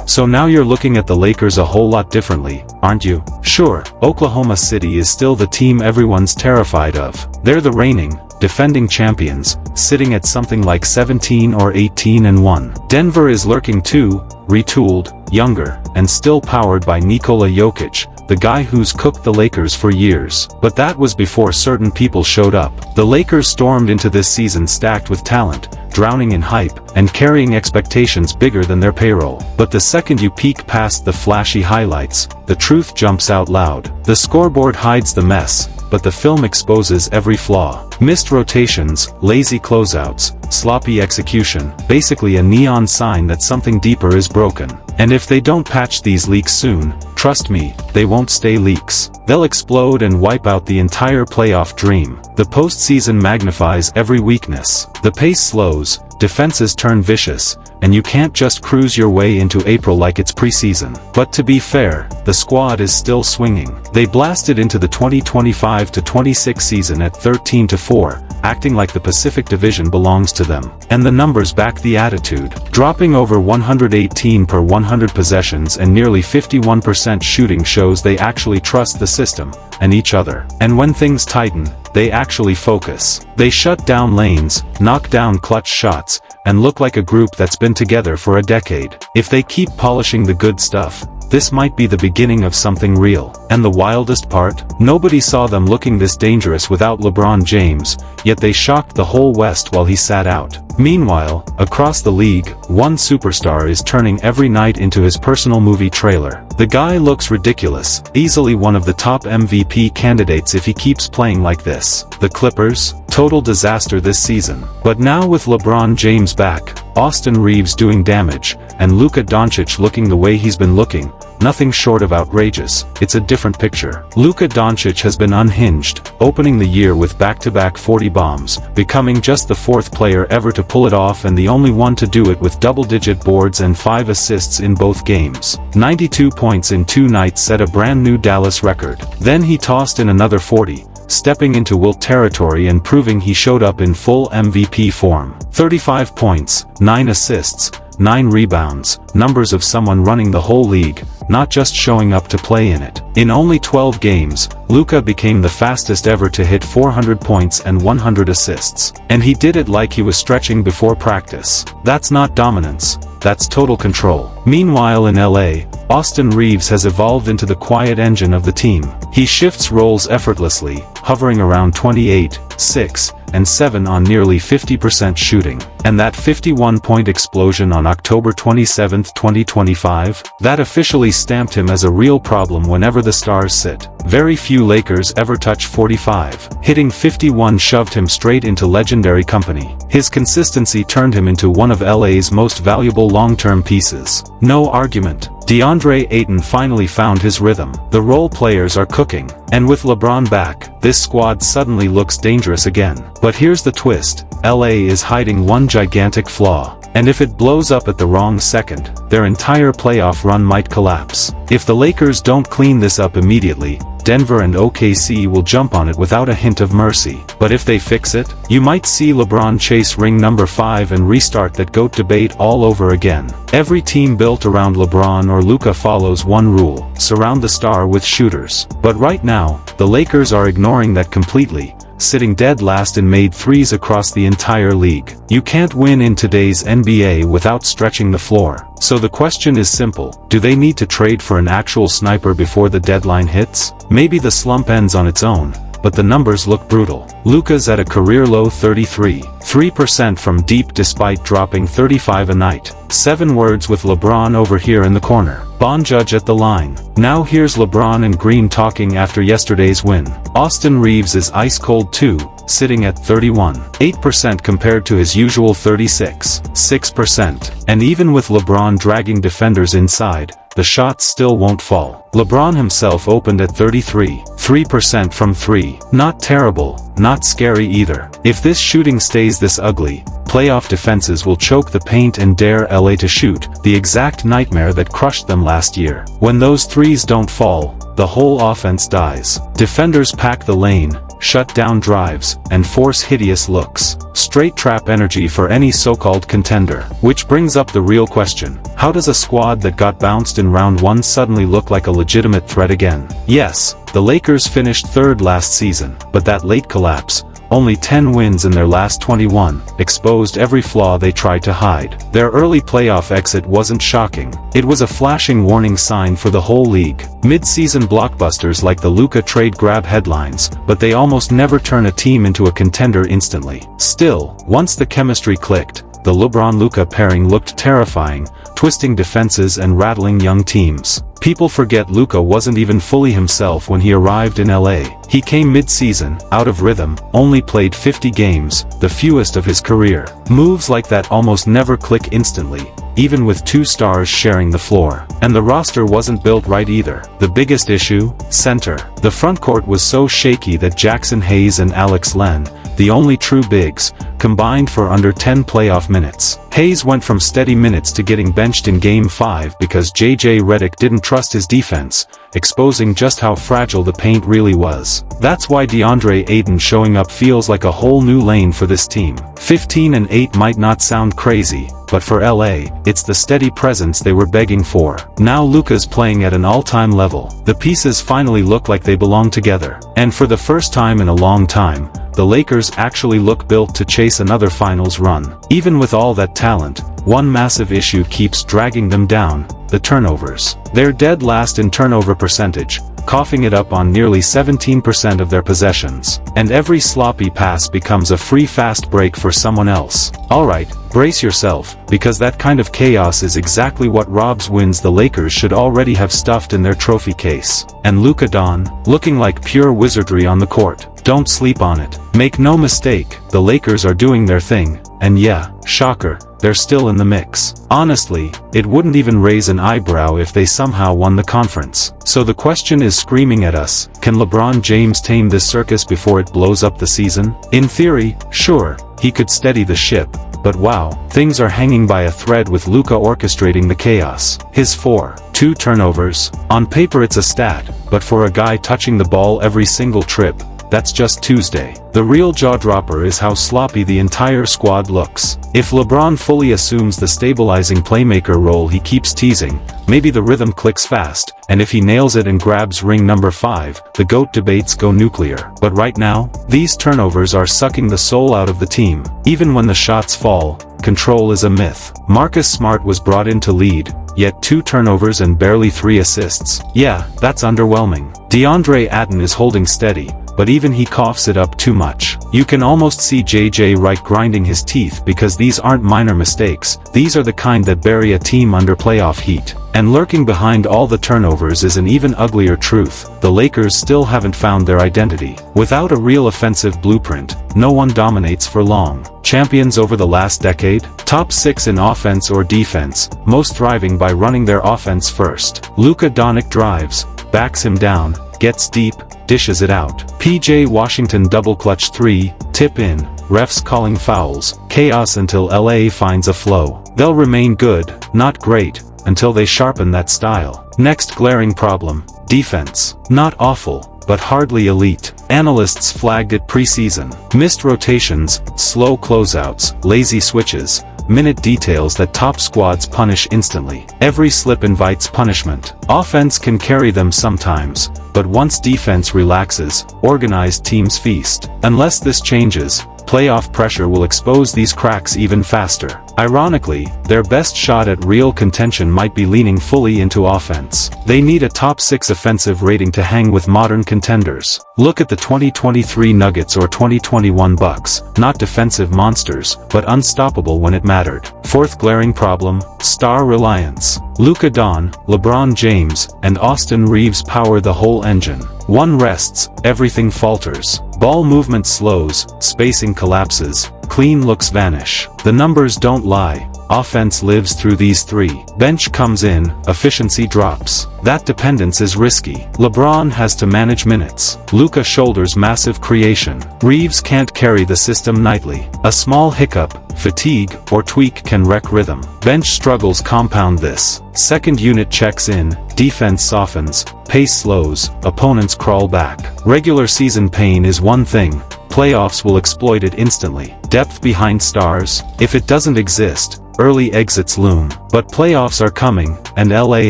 So now you're looking at the Lakers a whole lot differently, aren't you? Sure, Oklahoma City is still the team everyone's terrified of. They're the reigning, defending champions, sitting at something like 17 or 18-1. Denver is lurking too, retooled, younger, and still powered by Nikola Jokic, the guy who's cooked the Lakers for years. But that was before certain people showed up. The Lakers stormed into this season stacked with talent, drowning in hype, and carrying expectations bigger than their payroll. But the second you peek past the flashy highlights, the truth jumps out loud. The scoreboard hides the mess, but the film exposes every flaw. Missed rotations, lazy closeouts, sloppy execution, basically a neon sign that something deeper is broken. And if they don't patch these leaks soon, trust me, they won't stay leaks. They'll explode and wipe out the entire playoff dream. The postseason magnifies every weakness. The pace slows, defenses turn vicious, and you can't just cruise your way into April like it's preseason. But to be fair, the squad is still swinging. They blasted into the 2025-26 season at 13-4, acting like the Pacific Division belongs to them. And the numbers back the attitude. Dropping over 118 per 100 possessions and nearly 51% shooting shows they actually trust the system, and each other. And when things tighten, they actually focus. They shut down lanes, knock down clutch shots, and look like a group that's been together for a decade. If they keep polishing the good stuff, this might be the beginning of something real. And the wildest part? Nobody saw them looking this dangerous without LeBron James, yet they shocked the whole West while he sat out. Meanwhile, across the league, one superstar is turning every night into his personal movie trailer. The guy looks ridiculous, easily one of the top MVP candidates if he keeps playing like this. The Clippers? Total disaster this season. But now with LeBron James back, Austin Reeves doing damage, and Luka Doncic looking the way he's been looking, nothing short of outrageous, it's a different picture. Luka Doncic has been unhinged, opening the year with back-to-back 40 bombs, becoming just the fourth player ever to pull it off and the only one to do it with double-digit boards and 5 assists in both games. 92 points in 2 nights set a brand new Dallas record. Then he tossed in another 40. Stepping into Wilt territory and proving he showed up in full MVP form. 35 points, 9 assists, 9 rebounds, numbers of someone running the whole league, not just showing up to play in it. In only 12 games, Luka became the fastest ever to hit 400 points and 100 assists. And he did it like he was stretching before practice. That's not dominance, that's total control. Meanwhile in LA, Austin Reeves has evolved into the quiet engine of the team. He shifts roles effortlessly, hovering around 28, 6, and 7 on nearly 50% shooting. And that 51-point explosion on October 27, 2025, that officially stamped him as a real problem whenever the stars sit. Very few Lakers ever touch 45. Hitting 51 shoved him straight into legendary company. His consistency turned him into one of LA's most valuable long-term pieces. No argument. DeAndre Ayton finally found his rhythm. The role players are cooking. And with LeBron back, this squad suddenly looks dangerous again. But here's the twist. LA is hiding one gigantic flaw. And if it blows up at the wrong second, their entire playoff run might collapse. If the Lakers don't clean this up immediately, Denver and OKC will jump on it without a hint of mercy. But if they fix it, you might see LeBron chase ring number 5 and restart that GOAT debate all over again. Every team built around LeBron or Luka follows one rule: surround the star with shooters. But right now, the Lakers are ignoring that completely, sitting dead last in made threes across the entire league. You can't win in today's NBA without stretching the floor. So the question is simple: do they need to trade for an actual sniper before the deadline hits? Maybe the slump ends on its own, but the numbers look brutal. Luka's at a career-low 3% from deep despite dropping 35 a night. 7 words with LeBron over here in the corner. Bon Judge at the line. Now here's LeBron and Green talking after yesterday's win. Austin Reeves is ice-cold too, sitting at 31.8% compared to his usual 36.6%. And even with LeBron dragging defenders inside, the shots still won't fall. LeBron himself opened at 33.3% from 3. Not terrible, not scary either. If this shooting stays this ugly, playoff defenses will choke the paint and dare LA to shoot, the exact nightmare that crushed them last year. When those threes don't fall, the whole offense dies. Defenders pack the lane, shut down drives, and force hideous looks. Straight trap energy for any so-called contender. Which brings up the real question. How does a squad that got bounced in round 1 suddenly look like a legitimate threat again? Yes, the Lakers finished 3rd last season, but that late collapse, only 10 wins in their last 21, exposed every flaw they tried to hide. Their early playoff exit wasn't shocking. It was a flashing warning sign for the whole league. Mid-season blockbusters like the Luka trade grab headlines, but they almost never turn a team into a contender instantly. Still, once the chemistry clicked, the LeBron Luka pairing looked terrifying, twisting defenses and rattling young teams. People forget Luka wasn't even fully himself when he arrived in LA. He came mid-season, out of rhythm, only played 50 games, the fewest of his career. Moves like that almost never click instantly, even with 2 stars sharing the floor. And the roster wasn't built right either. The biggest issue? Center. The frontcourt was so shaky that Jackson Hayes and Alex Len, the only true bigs, combined for under 10 playoff minutes. Hayes went from steady minutes to getting benched in Game 5 because J.J. Redick didn't trust his defense, exposing just how fragile the paint really was. That's why DeAndre Ayton showing up feels like a whole new lane for this team. 15-8 might not sound crazy, but for LA, it's the steady presence they were begging for. Now Luka's playing at an all-time level. The pieces finally look like they belong together. And for the first time in a long time, the Lakers actually look built to chase another finals run. Even with all that talent, one massive issue keeps dragging them down: the turnovers. They're dead last in turnover percentage, coughing it up on nearly 17% of their possessions. And every sloppy pass becomes a free fast break for someone else. Alright, brace yourself, because that kind of chaos is exactly what robs wins the Lakers should already have stuffed in their trophy case. And Luka Doncic, looking like pure wizardry on the court. Don't sleep on it. Make no mistake, the Lakers are doing their thing, and yeah, shocker, they're still in the mix. Honestly, it wouldn't even raise an eyebrow if they somehow won the conference. So the question is screaming at us: can LeBron James tame this circus before it blows up the season? In theory, sure, he could steady the ship, but wow, things are hanging by a thread with Luka orchestrating the chaos. His 4-2 turnovers, on paper it's a stat, but for a guy touching the ball every single trip, that's just Tuesday. The real jaw-dropper is how sloppy the entire squad looks. If LeBron fully assumes the stabilizing playmaker role he keeps teasing, maybe the rhythm clicks fast, and if he nails it and grabs ring number 5, the GOAT debates go nuclear. But right now, these turnovers are sucking the soul out of the team. Even when the shots fall, control is a myth. Marcus Smart was brought in to lead, yet 2 turnovers and barely 3 assists. Yeah, that's underwhelming. DeAndre Ayton is holding steady, but even he coughs it up too much. You can almost see J.J. Redick grinding his teeth because these aren't minor mistakes, these are the kind that bury a team under playoff heat. And lurking behind all the turnovers is an even uglier truth: the Lakers still haven't found their identity. Without a real offensive blueprint, no one dominates for long. Champions over the last decade? Top 6 in offense or defense, most thriving by running their offense first. Luka Doncic drives, backs him down, gets deep, dishes it out. PJ Washington double clutch 3, tip in, refs calling fouls, chaos until LA finds a flow. They'll remain good, not great, until they sharpen that style. Next glaring problem: defense. Not awful, but hardly elite. Analysts flagged it preseason. Missed rotations, slow closeouts, lazy switches, minute details that top squads punish instantly. Every slip invites punishment. Offense can carry them sometimes, but once defense relaxes, organized teams feast. Unless this changes, playoff pressure will expose these cracks even faster. Ironically, their best shot at real contention might be leaning fully into offense. They need a top 6 offensive rating to hang with modern contenders. Look at the 2023 Nuggets or 2021 Bucks, not defensive monsters, but unstoppable when it mattered. Fourth glaring problem: star reliance. Luka Doncic, LeBron James, and Austin Reeves power the whole engine. One rests, everything falters. Ball movement slows, spacing collapses, clean looks vanish. The numbers don't lie, offense lives through these three. Bench comes in, efficiency drops. That dependence is risky. LeBron has to manage minutes. Luka shoulders massive creation. Reeves can't carry the system nightly. A small hiccup, fatigue, or tweak can wreck rhythm. Bench struggles compound this. Second unit checks in, defense softens, pace slows, opponents crawl back. Regular season pain is one thing. Playoffs will exploit it instantly. Depth behind stars, if it doesn't exist, early exits loom. But playoffs are coming, and LA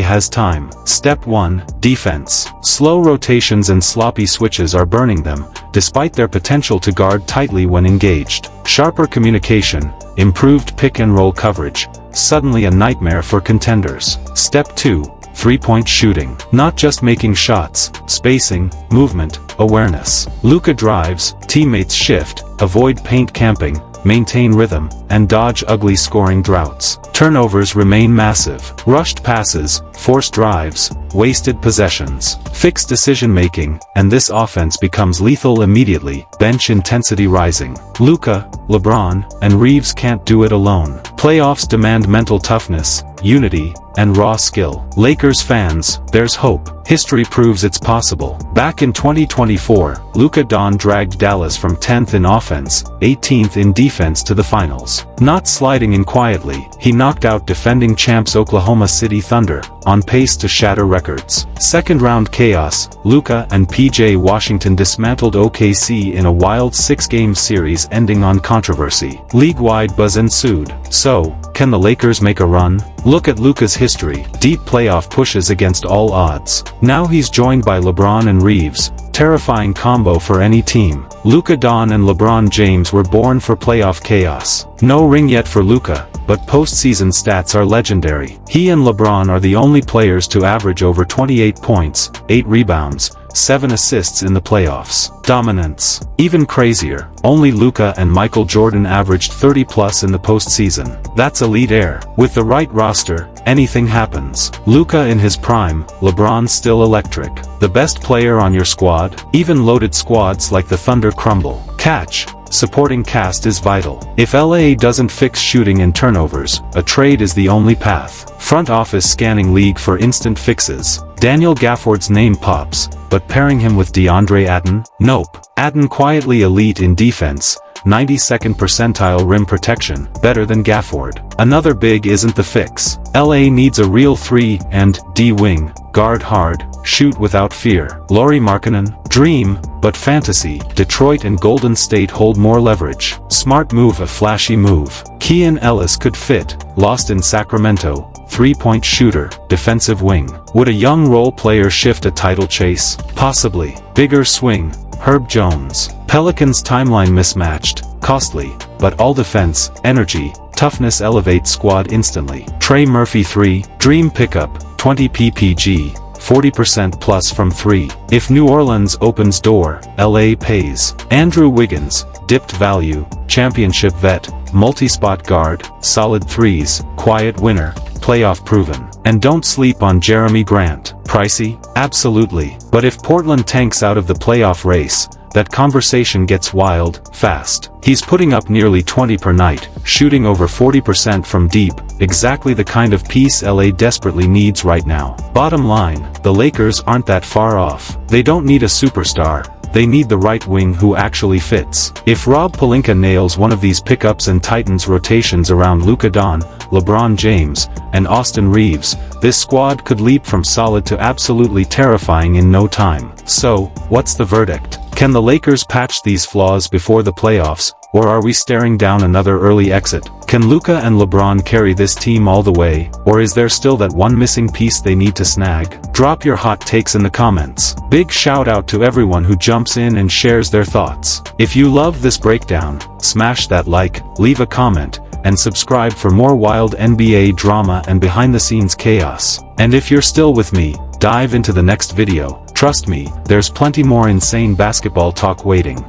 has time. Step 1, defense. Slow rotations and sloppy switches are burning them, despite their potential to guard tightly when engaged. Sharper communication, improved pick-and-roll coverage, suddenly a nightmare for contenders. Step 2, three-point shooting. Not just making shots, spacing, movement, awareness. Luka drives, teammates shift, avoid paint camping, maintain rhythm, and dodge ugly scoring droughts. Turnovers remain massive. Rushed passes, forced drives, wasted possessions. Fixed decision-making, and this offense becomes lethal immediately. Bench intensity rising. Luka, LeBron, and Reeves can't do it alone. Playoffs demand mental toughness, unity, and raw skill. Lakers fans, there's hope. History proves it's possible. Back in 2024, Luka dragged Dallas from 10th in offense, 18th in defense to the finals. Not sliding in quietly, he knocked out defending champs Oklahoma City Thunder, on pace to shatter records. Second-round chaos, Luka and PJ Washington dismantled OKC in a wild 6-game series ending on controversy. League-wide buzz ensued. So, can the Lakers make a run? Look at Luka's history, deep playoff pushes against all odds. Now he's joined by LeBron and Reeves, terrifying combo for any team. Luka and LeBron James were born for playoff chaos. No ring yet for Luka, but postseason stats are legendary. He and LeBron are the only players to average over 28 points, 8 rebounds, 7 assists in the playoffs. Dominance. Even crazier, only Luka and Michael Jordan averaged 30+ in the postseason. That's elite air. With the right roster, anything happens. Luka in his prime, LeBron still electric. The best player on your squad? Even loaded squads like the Thunder crumble. Catch. Supporting cast is vital. If LA doesn't fix shooting and turnovers, a trade is the only path. Front office scanning league for instant fixes. Daniel Gafford's name pops, but pairing him with DeAndre Ayton? Nope. Ayton quietly elite in defense, 92nd percentile rim protection, better than Gafford. Another big isn't the fix. LA needs a real 3 and D wing, guard hard, shoot without fear. Lauri Markkanen, dream, but fantasy. Detroit and Golden State hold more leverage. Smart move, a flashy move. Keon Ellis could fit, lost in Sacramento, 3-point shooter, defensive wing. Would a young role player shift a title chase? Possibly. Bigger swing, Herb Jones. Pelicans timeline mismatched, costly, but all defense, energy, toughness elevate squad instantly. Trey Murphy 3, dream pickup, 20 ppg, 40% plus from 3. If New Orleans opens door, LA pays. Andrew Wiggins, dipped value, championship vet, multi-spot guard, solid threes, quiet winner, playoff proven. And don't sleep on Jeremy Grant. Pricey? Absolutely. But if Portland tanks out of the playoff race, that conversation gets wild, fast. He's putting up nearly 20 per night, shooting over 40% from deep, exactly the kind of piece LA desperately needs right now. Bottom line, the Lakers aren't that far off. They don't need a superstar. They need the right wing who actually fits. If Rob Pelinka nails one of these pickups and tightens rotations around Luka, LeBron James, and Austin Reeves, this squad could leap from solid to absolutely terrifying in no time. So, what's the verdict? Can the Lakers patch these flaws before the playoffs, or are we staring down another early exit? Can Luka and LeBron carry this team all the way, or is there still that one missing piece they need to snag? Drop your hot takes in the comments. Big shout out to everyone who jumps in and shares their thoughts. If you love this breakdown, smash that like, leave a comment, and subscribe for more wild NBA drama and behind-the-scenes chaos. And if you're still with me, dive into the next video. Trust me, there's plenty more insane basketball talk waiting.